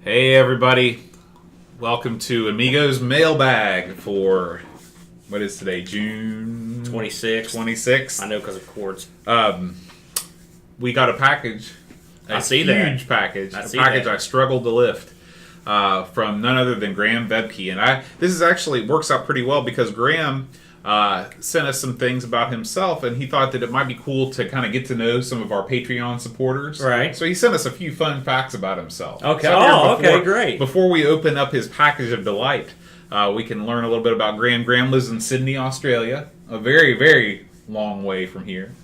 Hey everybody, welcome to Amigos Mailbag for, what is today, June 26th. I know because of cords. We got a package, a huge package, a package I struggled to lift from none other than Graham Wobcke. And this is actually works out pretty well because Graham sent us some things about himself, and he thought that it might be cool to kind of get to know some of our Patreon supporters. Right. So he sent us a few fun facts about himself. Okay. So okay, great. Before we open up his package of delight, we can learn a little bit about Graham. Graham lives in Sydney, Australia, a very, very long way from here.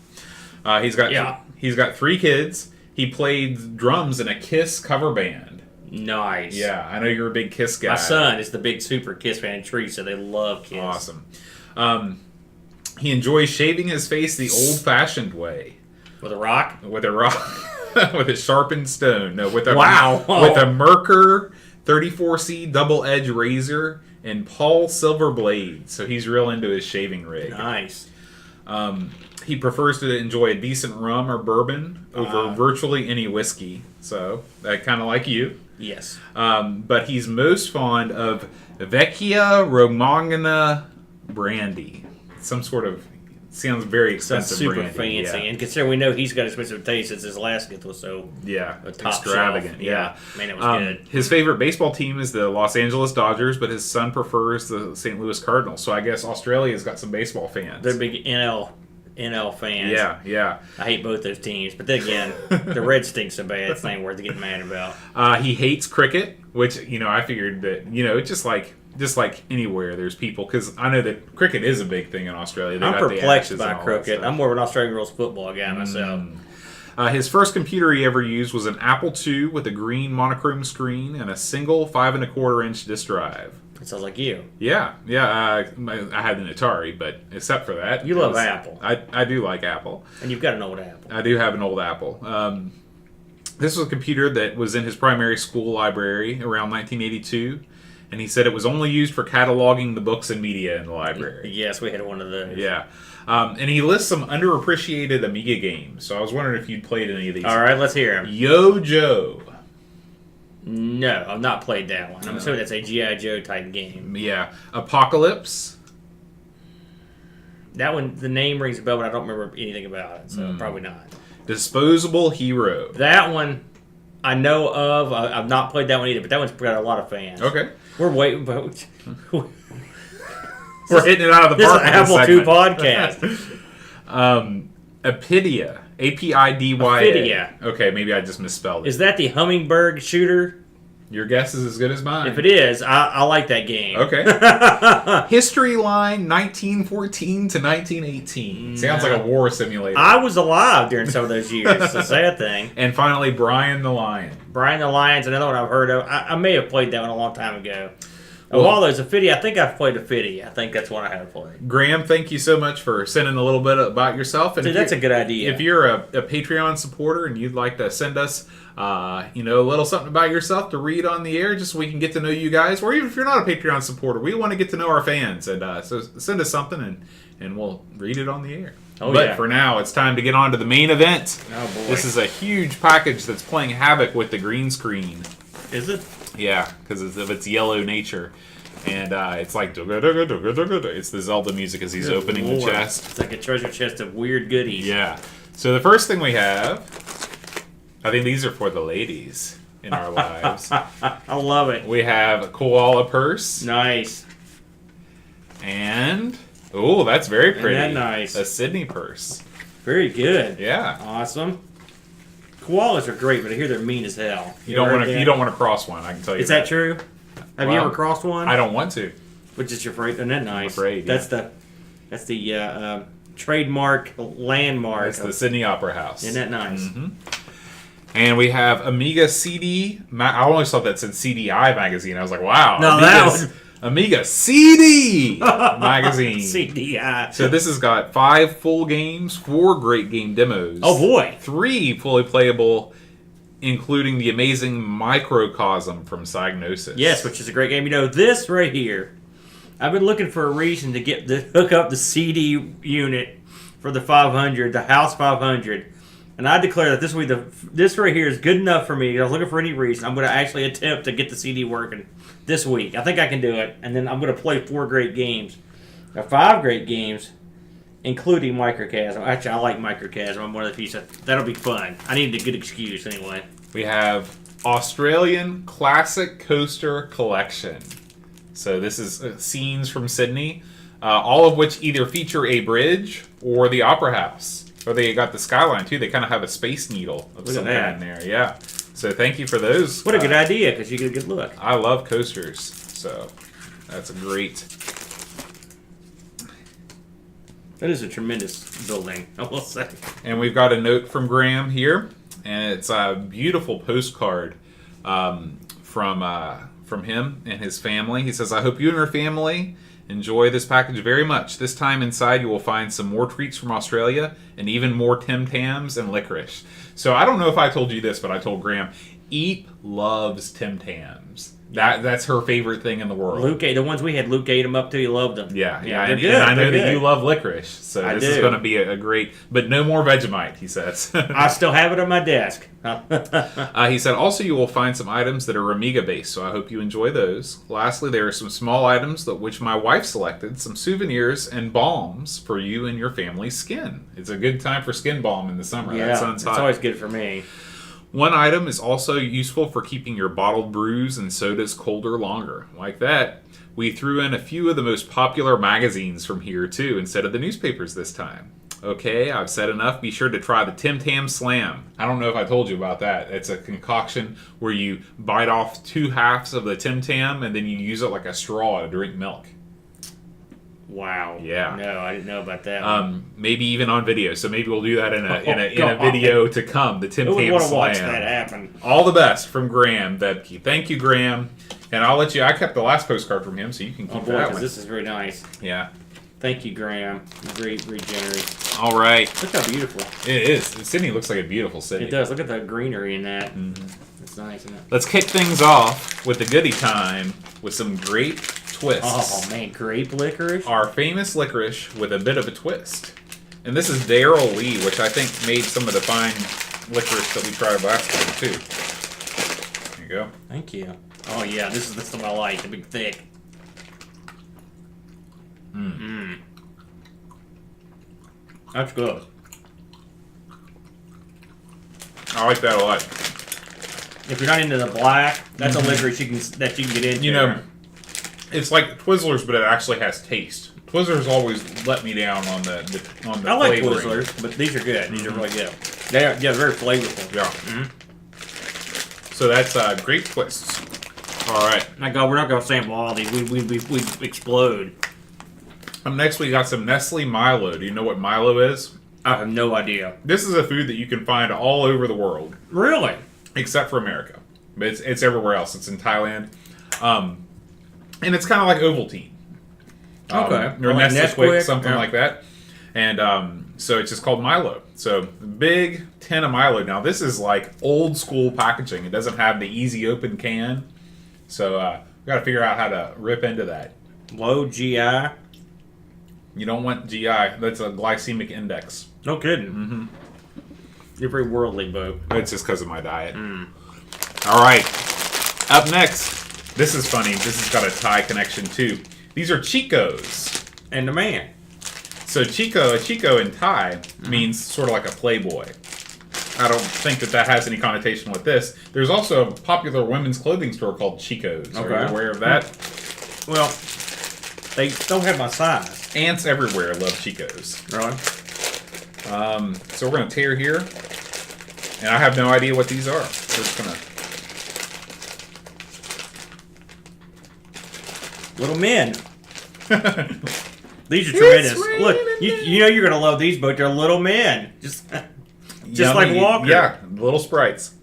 He's got 3 kids. He played drums in a Kiss cover band. Nice. Yeah, I know you're a big Kiss guy. My son is the big super Kiss fan in Tree, so they love Kiss. Awesome. He enjoys shaving his face the old-fashioned way. With a rock? With a rock. With a sharpened stone. No, with a with a Merkur 34C double-edge razor and Paul silver blade. So he's real into his shaving rig. Nice. He prefers to enjoy a decent rum or bourbon over virtually any whiskey. So, kind of like you. Yes. But he's most fond of Vecchia Romagna brandy. Some sort of, sounds very expensive super brandy. fancy. Yeah. And considering we know he's got expensive taste since his last gift was so extravagant. Shelf. Yeah. Man, it was good. His favorite baseball team is the Los Angeles Dodgers, but his son prefers the St. Louis Cardinals. So I guess Australia's got some baseball fans. They're big NL fans. Yeah. I hate both those teams. But then again, the Reds stink so bad, it's not worth getting mad about. He hates cricket, which, I figured that, just like anywhere there's people, because I know that cricket is a big thing in Australia. I'm perplexed by cricket. I'm more of an Australian rules football guy myself. His first computer he ever used was an Apple II with a green monochrome screen and a single 5 1/4-inch disk drive. It sounds like you. Yeah. I had an Atari, but except for that, you love Apple. I do like Apple, and you've got an old Apple. I do have an old Apple. This was a computer that was in his primary school library around 1982. And he said it was only used for cataloging the books and media in the library. Yes, we had one of those. Yeah. And he lists some underappreciated Amiga games. So I was wondering if you'd played any of these. All right, let's hear them. Yo-Joe. No, I've not played that one. I'm assuming that's a G.I. Joe type game. Yeah. Apocalypse. That one, the name rings a bell, but I don't remember anything about it. So probably not. Disposable Hero. That one I know of. I've not played that one either, but that one's got a lot of fans. Okay. We're waiting. We're hitting it out of the park. This is an Apple II podcast. Apidya. Apidya. Apidya. Okay, maybe I just misspelled it. Is that the Hummingbird shooter? Your guess is as good as mine. If it is, I like that game. Okay. History Line 1914 to 1918. Sounds like a war simulator. I was alive during some of those years. It's a sad thing. And finally, Brian the Lion. Brian the Lion's another one I've heard of. I may have played that one a long time ago. Of all those, Apidya, I think I've played Apidya. I think that's one I have played. Graham, thank you so much for sending a little bit about yourself. And dude, that's a good idea. If you're a Patreon supporter and you'd like to send us a little something about yourself to read on the air, just so we can get to know you guys, or even if you're not a Patreon supporter, we want to get to know our fans. And so send us something and we'll read it on the air. But for now, it's time to get on to the main event. Oh, boy. This is a huge package that's playing havoc with the green screen. Is it? Yeah, because of its yellow nature. And it's like, it's the Zelda music as he's opening the chest. It's like a treasure chest of weird goodies. Yeah. So the first thing we have, I think these are for the ladies in our lives. I love it. We have a koala purse. Nice. And, oh, that's very pretty. Isn't that nice? A Sydney purse. Very good. Yeah. Awesome. Koalas are great, but I hear they're mean as hell. You don't want to cross one, I can tell you. Is that true? Have you ever crossed one? I don't want to. Which is your afraid? Isn't that nice? I'm afraid. That's the trademark landmark. It's the Sydney Opera House. Isn't that nice? Mm-hmm. And we have Amiga CD. I always thought that said CDI magazine. I was like, wow. No, that was Amiga CD magazine. CDI. So this has got 5 full games, 4 great game demos. Oh boy. 3 fully playable, including the amazing Microcosm from Psygnosis. Yes, which is a great game. This right here, I've been looking for a reason to hook up the CD unit for the 500, the House 500. And I declare that this right here is good enough for me. I was looking for any reason. I'm going to actually attempt to get the CD working this week. I think I can do it. And then I'm going to play 4 great games. Or 5 great games, including Microcasm. Actually, I like Microcasm. I'm one of the few. That'll be fun. I need a good excuse anyway. We have Australian Classic Coaster Collection. So this is scenes from Sydney, all of which either feature a bridge or the Opera House. Or they got the skyline, too. They kind of have a space needle of some kind there. Yeah. So thank you for those. What a good idea, because you get a good look. I love coasters. So that's a great... That is a tremendous building, I will say. And we've got a note from Graham here. And it's a beautiful postcard from him and his family. He says, I hope you and your family enjoy this package very much. This time inside you will find some more treats from Australia and even more Tim Tams and licorice. So I don't know if I told you this, but I told Graham, Eep loves Tim Tams. That's her favorite thing in the world. The ones we had, Luke ate them up too. He loved them. Yeah. And I know that you love licorice, so this is going to be a great... But no more Vegemite, he says. I still have it on my desk. He said, also you will find some items that are Amiga-based, so I hope you enjoy those. Lastly, there are some small items which my wife selected, some souvenirs and balms for you and your family's skin. It's a good time for skin balm in the summer. Yeah, that sun's hot. It's always good for me. One item is also useful for keeping your bottled brews and sodas colder longer. Like that, we threw in a few of the most popular magazines from here, too, instead of the newspapers this time. Okay, I've said enough. Be sure to try the Tim Tam Slam. I don't know if I told you about that. It's a concoction where you bite off 2 halves of the Tim Tam and then you use it like a straw to drink milk. Wow. Yeah. No, I didn't know about that. Maybe even on video. So maybe we'll do that in a video to come. The Tim Tam Slam. I want to watch that happen. All the best from Graham Wobcke. Thank you, Graham. And I'll let you. I kept the last postcard from him, so you can keep that one. This is very nice. Yeah. Thank you, Graham. Very generous. All right. Look how beautiful. It is. Sydney looks like a beautiful city. It does. Look at the greenery in that. Mm-hmm. It's nice, isn't it? Let's kick things off with the goodie time with some grape twists. Oh, man. Grape licorice? Our famous licorice with a bit of a twist. And this is Daryl Lee, which I think made some of the fine licorice that we tried last time, too. There you go. Thank you. Oh, yeah. This is the stuff I like. The big thick. That's good. I like that a lot. If you're not into the black, that's a licorice that you can get into. You know, it's like Twizzlers, but it actually has taste. Twizzlers always let me down on the I like flavoring. Twizzlers, but these are good. These are really good. They're very flavorful. Yeah. So that's grape twists. All right. My God, we're not going to sample all these. We explode. Next, we got some Nestle Milo. Do you know what Milo is? I have no idea. This is a food that you can find all over the world. Really? Except for America. But it's everywhere else. It's in Thailand. And it's kind of like Ovaltine. Okay. Or like Nesquik, something like that. And so it's just called Milo. So big tin of Milo. Now, this is like old school packaging. It doesn't have the easy open can. So we got to figure out how to rip into that. Low GI? You don't want GI. That's a glycemic index. No kidding. Mm-hmm. You're very worldly, Bo. It's just because of my diet. All right. Up next. This is funny. This has got a Thai connection, too. These are Chicos. And the man. So Chico in Thai means sort of like a playboy. I don't think that has any connotation with this. There's also a popular women's clothing store called Chico's. Okay. Are you aware of that? Well, they don't have my size. Ants everywhere love Chico's. Really? So we're going to tear here. And I have no idea what these are. We're just going to... Little men. These are tremendous. Look, you know you're going to love these, but they're little men. Just like Walker. Yeah, little sprites.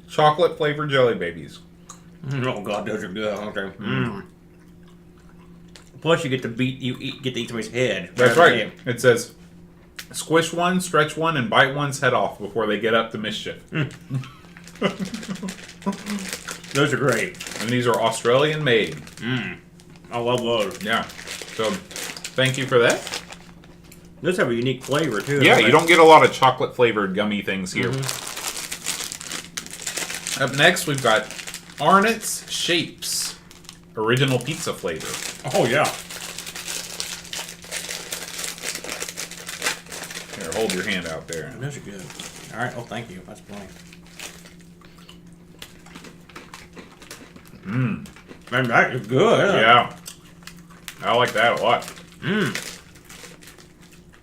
Chocolate flavored jelly babies. Oh God, those are good, aren't they? Plus, you get to eat somebody's head. That's right. It says, squish one, stretch one, and bite one's head off before they get up to mischief. Those are great. And these are Australian made. I love those. Yeah. So, thank you for that. Those have a unique flavor, too. Yeah, you don't get a lot of chocolate-flavored gummy things here. Up next, we've got Arnott's Shapes. Original pizza flavor. Oh, yeah. Here, hold your hand out there. Those are good. All right. Oh, thank you. That's plenty. Man, that is good. Yeah. I like that a lot.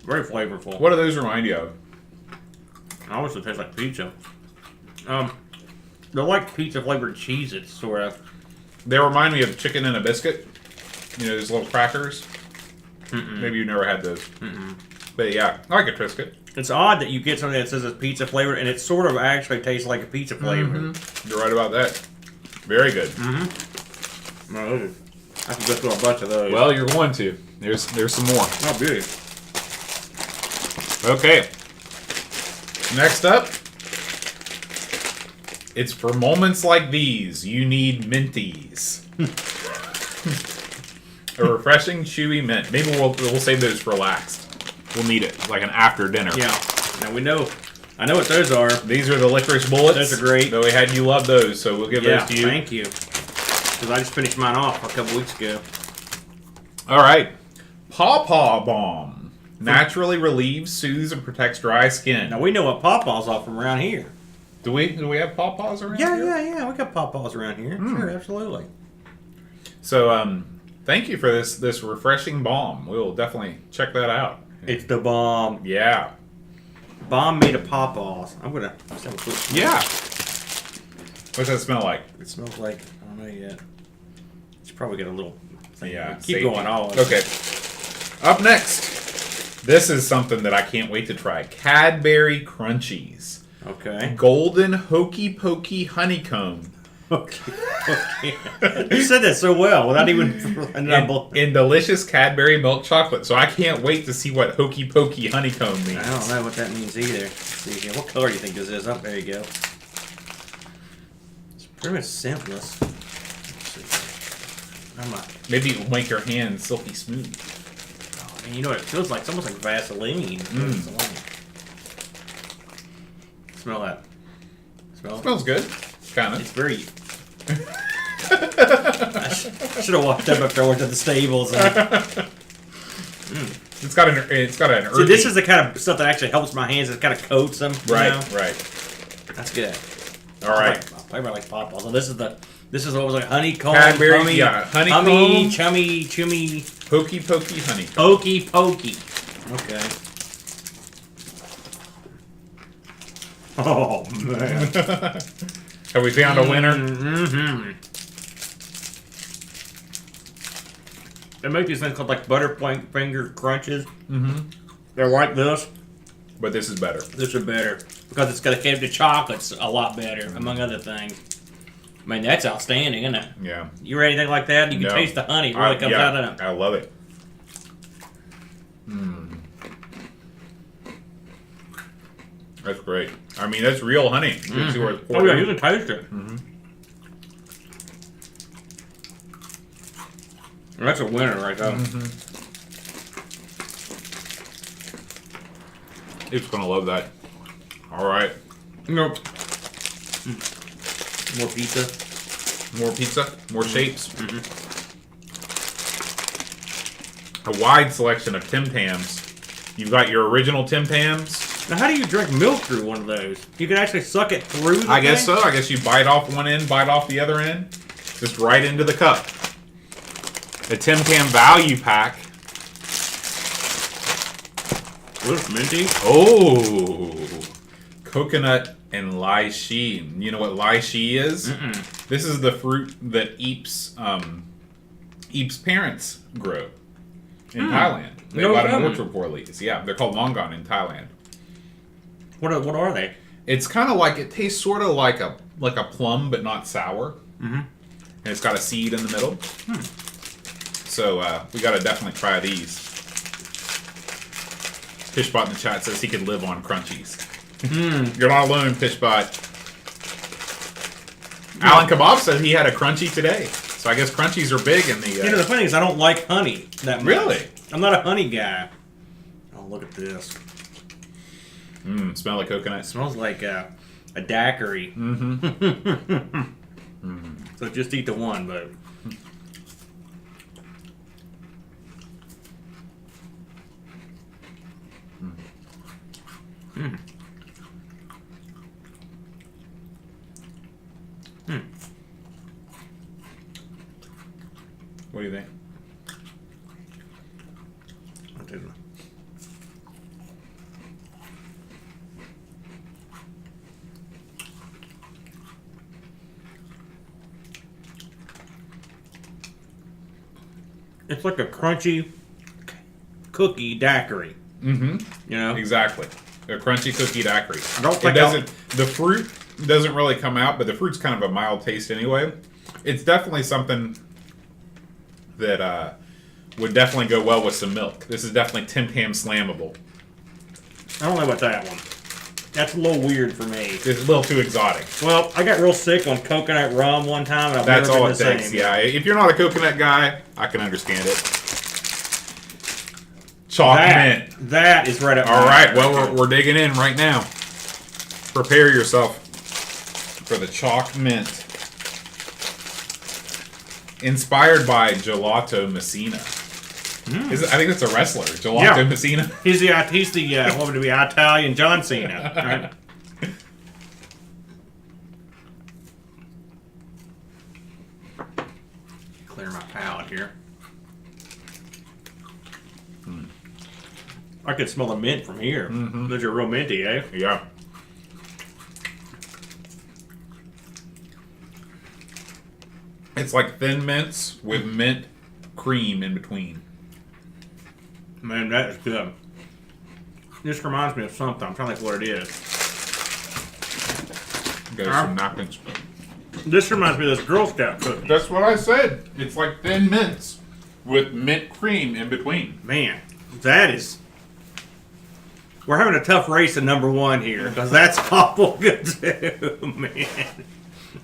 Very flavorful. What do those remind you of? I always taste like pizza. They're like pizza flavored Cheez-Its, sort of. They remind me of chicken and a biscuit. You know, those little crackers. Maybe you've never had those. But yeah, I like a Triscuit. It's odd that you get something that says it's pizza flavored, and it sort of actually tastes like a pizza flavor. You're right about that. Very good. No, I can go through a bunch of those. Well, you're going to. There's some more. Oh, beauty. Okay. Next up, it's for moments like these, you need Minties. A refreshing, chewy mint. Maybe we'll save those for last. We'll need it, like an after dinner. Yeah. Now we know. I know what those are. These are the licorice bullets. Those are great. Though we had you love those, so we'll give those to you. Thank you. Because I just finished mine off a couple weeks ago. All right. Paw Balm. Naturally relieves, soothes, and protects dry skin. Now we know what pawpaws are from around here. Do we have pawpaws around here? Yeah. We got pawpaws around here. Sure, absolutely. So, thank you for this refreshing balm. We'll definitely check that out. It's the bomb. Yeah. Bomb made of pawpaws. I'm gonna. Yeah. What's that smell like? It smells like, I don't know yet. It's probably got a little thing. Yeah. Keep safety. going on. Okay. Up next, this is something that I can't wait to try. Cadbury Crunchies. Okay. Golden Hokey Pokey Honeycomb. Okay. You said that so well without even. In delicious Cadbury milk chocolate. So I can't wait to see what Hokey Pokey Honeycomb means. I don't know what that means either. Let's see here. What color do you think this is? Oh, there you go. It's pretty much scentless. Let's see. Maybe it will make your hands silky smooth. Oh, man, you know what it feels like? It's almost like Vaseline. Smell that. Smell it. Smells good. Kind of. It's very. I should have walked up after I went to the stables. It's got an earthy. So this is the kind of stuff that actually helps my hands. It kind of coats them. Right. You know? Right. That's good. All right. I like pawpaws. So this is what was like honeycomb. Cadbury, hummy, honeycomb, hummy, chummy, chummy, Hokey Pokey Honeycomb. pokey, pokey. Okay. Oh man. Have we found a winner? Mm-hmm. They make these things called like Butterfinger Crunches. They're like this. But this is better. This is better. Because it's going to keep the chocolates a lot better, among other things. I mean, that's outstanding, isn't it? Yeah. You ready anything like that? You can taste the honey. It really comes out of it. I love it. That's great. I mean, that's real honey. You can see where it's poured. Oh, yeah, you can taste it. That's a winner right there. It's going to love that. All right. Nope. More pizza. More pizza. More shapes. A wide selection of Tim Tams. You've got your original Tim Tams. Now, how do you drink milk through one of those? You can actually suck it through the I guess thing? so. I guess you bite off one end, bite off the other end. Just right into the cup. The Tim Tam Value Pack. What's minty? Oh. Coconut and lychee. You know what lychee is? This is the fruit that Eep's parents grow in Thailand. They got an orchard for these. Yeah, they're called longan in Thailand. What are they? It's kind of like, it tastes sort of like a plum, but not sour. And it's got a seed in the middle. So we got to definitely try these. Fishbot in the chat says he could live on crunchies. You're not alone, Fishbot. Alan Kebab said he had a crunchy today. So I guess crunchies are big in the... You know, the funny thing is I don't like honey that much. Really? I'm not a honey guy. Oh, look at this. Smell like coconut. It smells like a daiquiri. So just eat the one, but. What do you think? It's like a crunchy cookie daiquiri. You know? Exactly. A crunchy cookie daiquiri. I don't think the fruit doesn't really come out, but the fruit's kind of a mild taste anyway. It's definitely something that would definitely go well with some milk. This is definitely Tim Tam slammable. I don't know about that one. That's a little weird for me. It's a little too exotic. Well, I got real sick on coconut rum one time, and I've That's never all been it the takes. same. Yeah, if you're not a coconut guy, I can understand it. Chalk mint. That is right up. All right. Well, we're digging in right now. Prepare yourself for the chalk mint. Inspired by Gelato Messina. I think that's a wrestler, Gelato Messina. He's the what would it be, Italian John Cena, right? Clear my palate here. I could smell the mint from here. Those are real minty, eh? Yeah. It's like thin mints with mint cream in between. Man, that is good. This reminds me of something. I'm trying to think what it is. Got some napkins. This reminds me of this Girl Scout cookie. That's what I said. It's like thin mints with mint cream in between. Man, that is... We're having a tough race at number one here, because that's awful good too, man.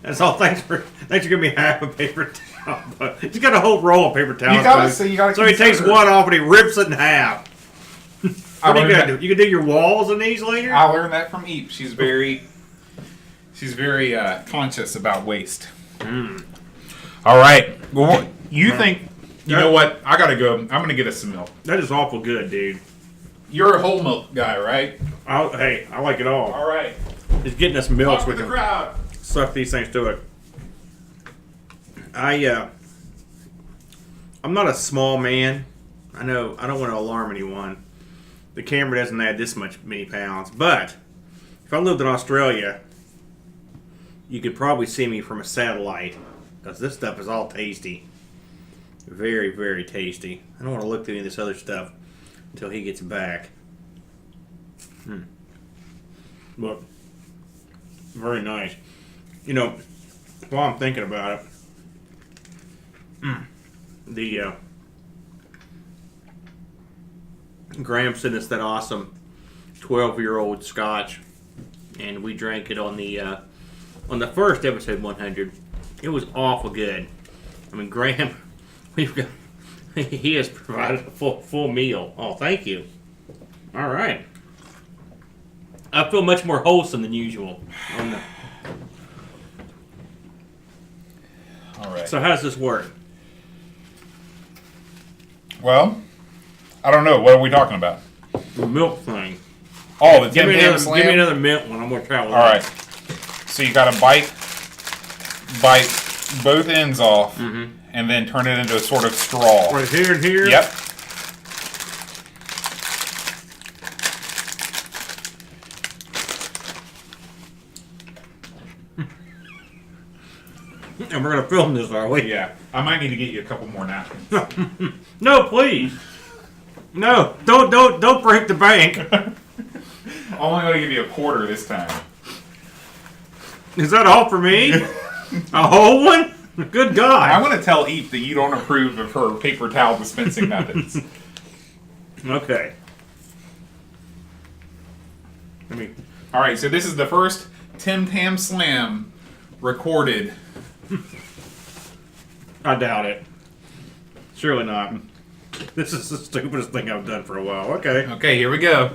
That's all. Thanks for giving me half a paper towel. But he's got a whole roll of paper towels. So he takes one off and he rips it in half. What are you gonna do? You can do your walls in these later? I learned that from Eep. She's very conscious about waste. All right. Well, you think? You know what? I gotta go. I'm gonna get us some milk. That is awful good, dude. You're a whole milk guy, right? Hey, I like it all. All right. It's getting us milk. Talk with the crowd. Suck these things to it. I'm not a small man. I know I don't want to alarm anyone. The camera doesn't add this many pounds, but if I lived in Australia, you could probably see me from a satellite because this stuff is all tasty. Very, very tasty. I don't want to look through any of this other stuff until he gets back. Look, very nice. You know, while I'm thinking about it, Graham sent us that awesome 12-year-old Scotch, and we drank it on the first episode 100. It was awful good. I mean, Graham, he has provided a full meal. Oh, thank you. All right. I feel much more wholesome than usual. All right. So how does this work? Well, I don't know. What are we talking about? The milk thing. Oh, the Tim Tam Slam? Give me another mint one. I'm going to try one. All right. So you got to bite both ends off, and then turn it into a sort of straw. Right here and here? Yep. And we're going to film this, are we? Yeah. I might need to get you a couple more napkins. No, please. No, don't break the bank. I'm only going to give you a quarter this time. Is that all for me? A whole one? Good God. I want to tell Eve that you don't approve of her paper towel dispensing methods. Okay. All right, so this is the first Tim Tam Slam recorded. I doubt it. Surely not. This is the stupidest thing I've done for a while. Okay. Okay, here we go.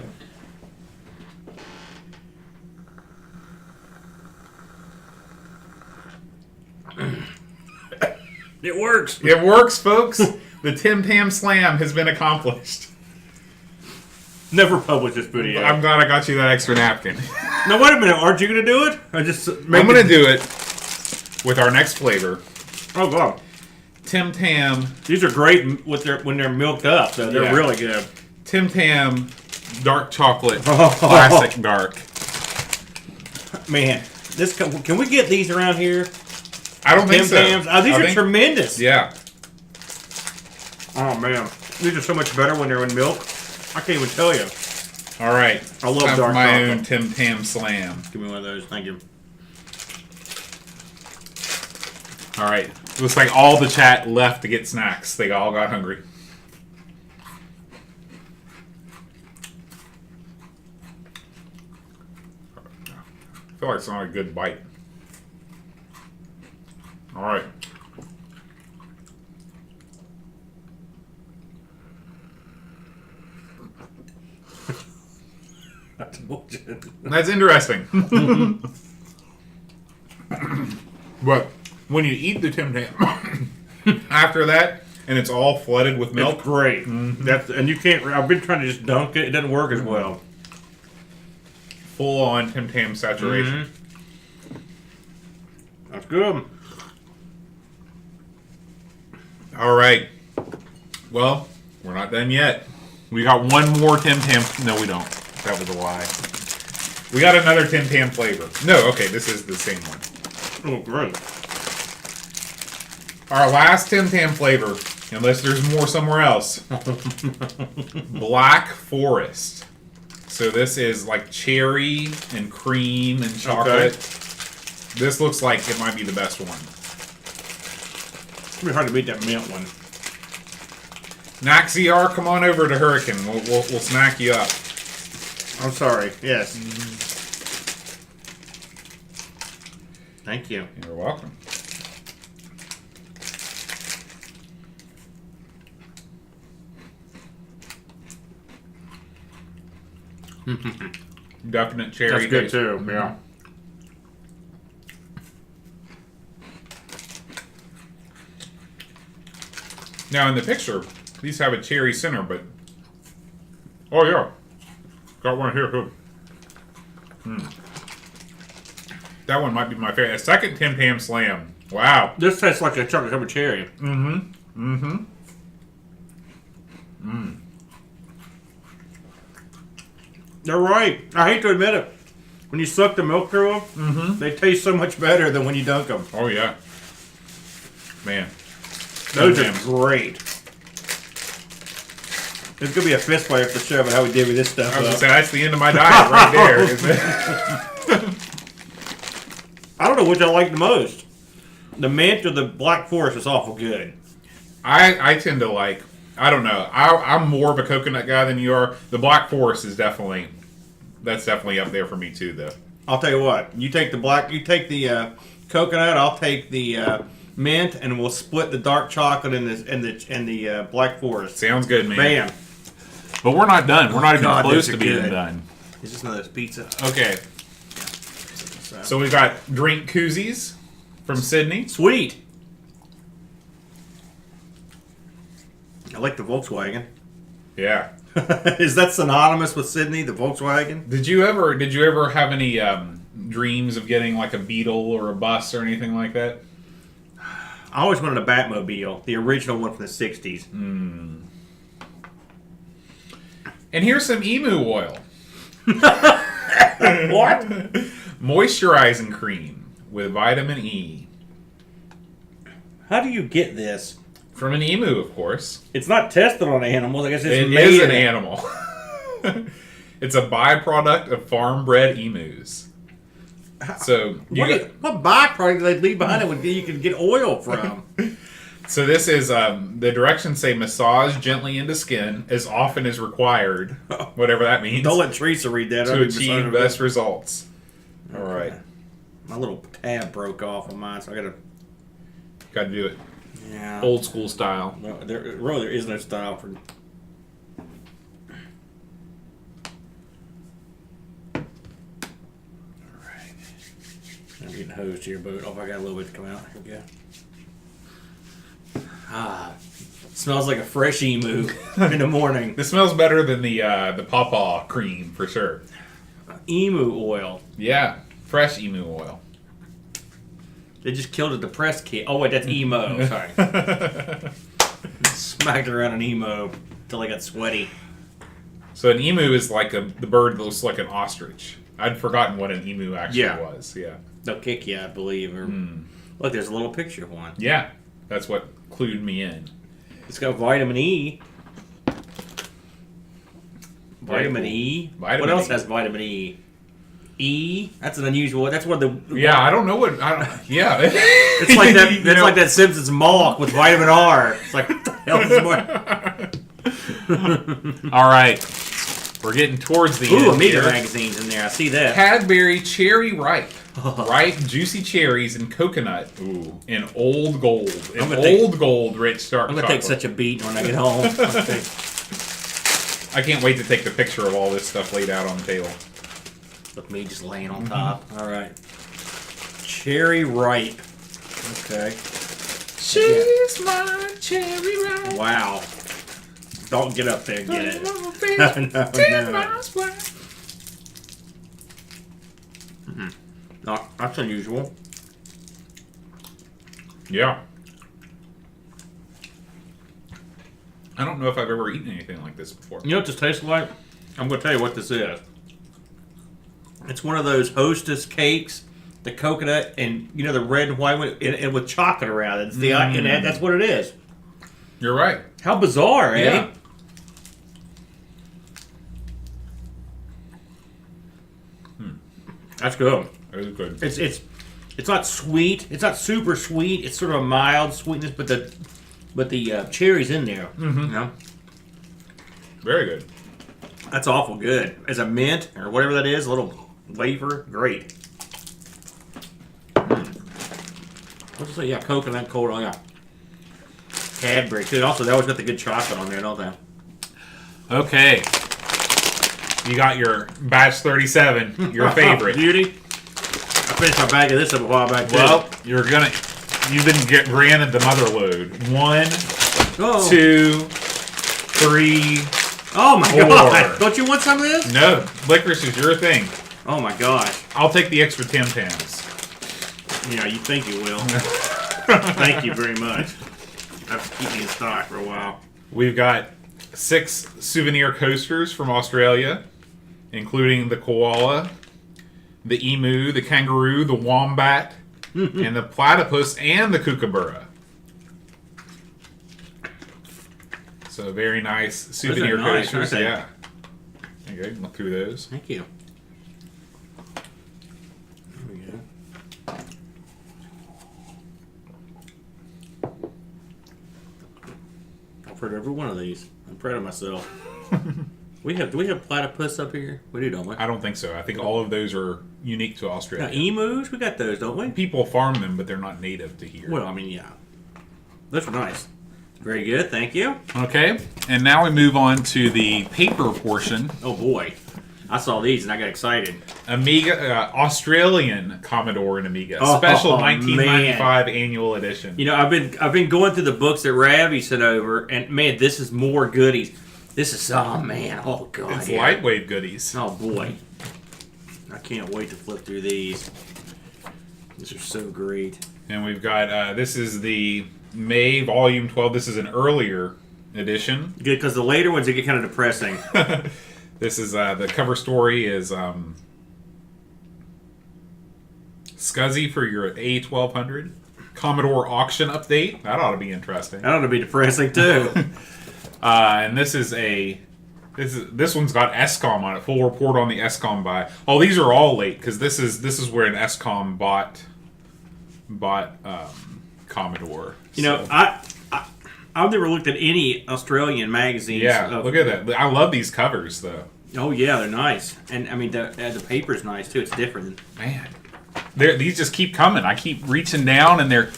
It works. It works, folks. The Tim Tam Slam has been accomplished. Never publish this video. I'm glad I got you that extra napkin. No, wait a minute. Aren't you going to do it? I'm going to do it with our next flavor. Oh, God. Tim Tam. These are great when they're milked up, so they're really good. Tim Tam dark chocolate classic dark. Man, can we get these around here? I don't think so. Tams? Oh, these are tremendous. Yeah. Oh, man. These are so much better when they're in milk. I can't even tell you. All right. I love dark my chocolate. own Tim Tam Slam. Give me one of those. Thank you. All right. Looks like all the chat left to get snacks. They all got hungry. I feel like it's not a good bite. All right. That's interesting. But when you eat the Tim Tam after that, and it's all flooded with milk, it's great. Mm-hmm. And you can't. I've been trying to just dunk it. It doesn't work as well. Full on Tim Tam saturation. Mm-hmm. That's good. All right. Well, we're not done yet. We got one more Tim Tam. No, we don't. That was a lie. We got another Tim Tam flavor. No, okay, this is the same one. Oh, great. Our last Tim Tam flavor, unless there's more somewhere else. Black Forest. So this is like cherry and cream and chocolate. Okay. This looks like it might be the best one. It's going to be hard to beat that mint one. Naxiar, come on over to Hurricane. We'll snack you up. I'm sorry. Yes. Thank you. You're welcome. Definite cherry. That's good taste. too. Yeah. Now in the picture, these have a cherry center, but oh yeah, got one here too. That one might be my favorite. A second Tim Tam Slam. Wow. This tastes like a chocolate covered cherry. Mm-hmm. They're right. I hate to admit it. When you suck the milk through them, they taste so much better than when you dunk them. Oh yeah. Man. Those are great. There's going to be a fist fight after the show about how we divvy this stuff I was up. going to say, that's the end of my diet right there, isn't it? I don't know which I like the most. The mint or the Black Forest is awful good. I tend to like, I don't know. I'm more of a coconut guy than you are. The Black Forest is definitely, that's definitely up there for me too, though. I'll tell you what. You take the coconut. I'll take the mint, and we'll split the dark chocolate and the Black Forest. Sounds good, man. Bam. But we're not done. We're not even close to being good. done. Is this another pizza? Okay. So we've got drink koozies from Sydney. Sweet. I like the Volkswagen. Yeah. Is that synonymous with Sydney, the Volkswagen? Did you ever have any dreams of getting like a Beetle or a bus or anything like that? I always wanted a Batmobile, the original one from the 60s. And here's some emu oil. What? Moisturizing cream with vitamin E. How do you get this? From an emu, of course. It's not tested on animals. I guess It is an animal. It's a byproduct of farm-bred emus. So what byproduct do they leave behind it you can get oil from? So this is the directions say massage gently into skin as often as required, whatever that means. Don't let Teresa read that. To achieve best results. All right. My little tab broke off on mine, so I gotta do it. Yeah. Old school style. No, there is no style for. Alright. I'm getting hosed here, but oh, I got a little bit to come out. Here we go. Ah, smells like a fresh emu in the morning. This smells better than the Pawpaw cream for sure. Emu oil. Yeah, fresh emu oil. They just killed a depressed kid. Oh wait, that's emo. Sorry. Smacked around an emo until I got sweaty. So an emu is like the bird that looks like an ostrich. I'd forgotten what an emu actually was. Yeah. They'll kick you, I believe. Or look, there's a little picture of one. Yeah, that's what clued me in. It's got vitamin E. Vitamin E. What else has vitamin E? E. That's an unusual. That's one of the. Yeah, I don't know what. Yeah, it's like that. It's like that Simpsons Moloch with vitamin R. It's like what the hell is more? All right, we're getting towards the end. Ooh, Amiga magazines in there. I see that. Cadbury Cherry Ripe. Ripe, juicy cherries and coconut. Ooh, in old gold. Gold rich dark chocolate. I'm going to take such a beat when I get home. I can't wait to take the picture of all this stuff laid out on the table. Look, me just laying on top. All right. Cherry Ripe. Okay. She's my cherry ripe. Wow. Don't get up there and get it. No, that's unusual. Yeah. I don't know if I've ever eaten anything like this before. You know what this tastes like? I'm going to tell you what this is. It's one of those Hostess cakes, the coconut, and you know the red and white one, and with chocolate around it. It's the and that's what it is. You're right. How bizarre, eh? Yeah. That's good. That is good. It's not sweet. It's not super sweet. It's sort of a mild sweetness, but the cherry's in there. Mm-hmm. You know? Very good. That's awful good. As a mint or whatever that is, a little wafer, great. What's it say? Yeah, coconut, cold. Oh yeah, Cadbury too. Also, they always got the good chocolate on there, don't they? Okay. You got your batch 37, your favorite. Beauty. I finished my bag of this up a while back too. Well, you've been granted the mother load. 1, 2, 3. Oh my 4. god! Don't you want some of this? No, licorice is your thing. Oh my gosh! I'll take the extra Tim Tams. Yeah, you think you will. Thank you very much. I have to keep me in stock for a while. We've got 6 souvenir coasters from Australia, including the koala, the emu, the kangaroo, the wombat, and the platypus, and the kookaburra. So very nice souvenir coasters. Nice, yeah. There you go. Look through those. Thank you. There we go. I've heard every one of these. I'm proud of myself. Do we have platypus up here? We do, don't we? I don't think so. I think all of those are unique to Australia. Now, emus, we got those, don't we? People farm them, but they're not native to here. Well, I mean, yeah. Those are nice. Very good, thank you. Okay, and now we move on to the paper portion. Oh boy, I saw these and I got excited. Amiga, Australian Commodore and Amiga, special 1995 annual edition. You know, I've been going through the books that Ravi sent over, and man, this is more goodies. This is oh god, it's lightweight goodies. Oh boy, I can't wait to flip through these. These are so great. And we've got this is the May Volume 12. This is an earlier edition. Good, because the later ones they get kind of depressing. This is the cover story is Scuzzy for your A1200 Commodore auction update. That ought to be interesting. That ought to be depressing too. And this one's got SCOM on it. Full report on the SCOM buy. Oh, these are all late because this is where an SCOM bought Commodore. You know, I've never looked at any Australian magazines. Yeah, look at that. I love these covers though. Oh yeah, they're nice, and I mean the paper's nice too. It's different. Man, these just keep coming. I keep reaching down, and they're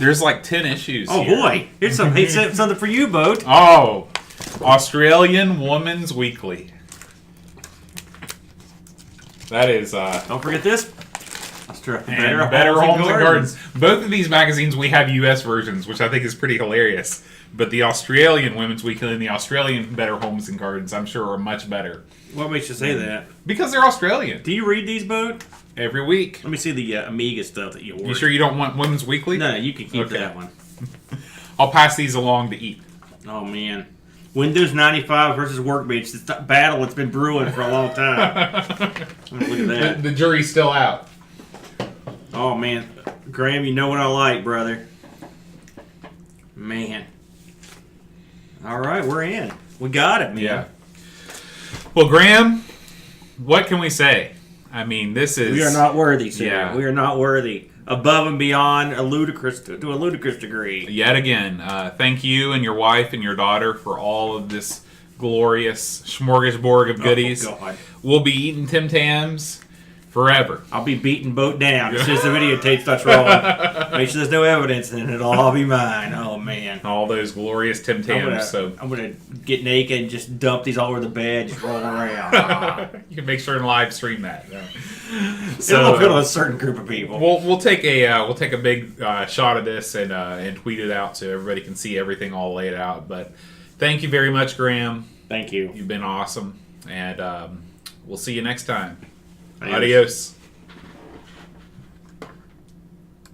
There's like 10 issues. Oh here. boy, here's some. He sent something for you, Boat. Oh, Australian Woman's Weekly. That is. Don't forget this. Better Homes and Gardens. Both of these magazines, we have U.S. versions, which I think is pretty hilarious. But the Australian Women's Weekly and the Australian Better Homes and Gardens, I'm sure, are much better. What makes you say that? Because they're Australian. Do you read these, Boat? Every week. Let me see the Amiga stuff that you ordered. You sure you don't want Women's Weekly? No, you can keep that one. I'll pass these along to eat. Oh, man. Windows 95 versus Workbench. It's a battle that's been brewing for a long time. Look at that. The jury's still out. Oh, man. Graham, you know what I like, brother. Man. All right, we're in. We got it, man. Yeah. Well, Graham, what can we say? I mean, this is... We are not worthy, sir. Yeah. We are not worthy. Above and beyond to a ludicrous degree. Yet again, thank you and your wife and your daughter for all of this glorious smorgasbord of goodies. Oh, God. We'll be eating Tim Tams forever. I'll be beating Boat down as soon as the videotape starts rolling. Make sure there's no evidence, and it'll all be mine. Oh, man. All those glorious Tim Tams. I'm going to get naked and just dump these all over the bed, just roll around. You can make sure and live stream that. It'll appeal to a certain group of people. We'll take a big shot of this and tweet it out so everybody can see everything all laid out. But thank you very much, Graham. Thank you. You've been awesome, and we'll see you next time. Adios. Adios.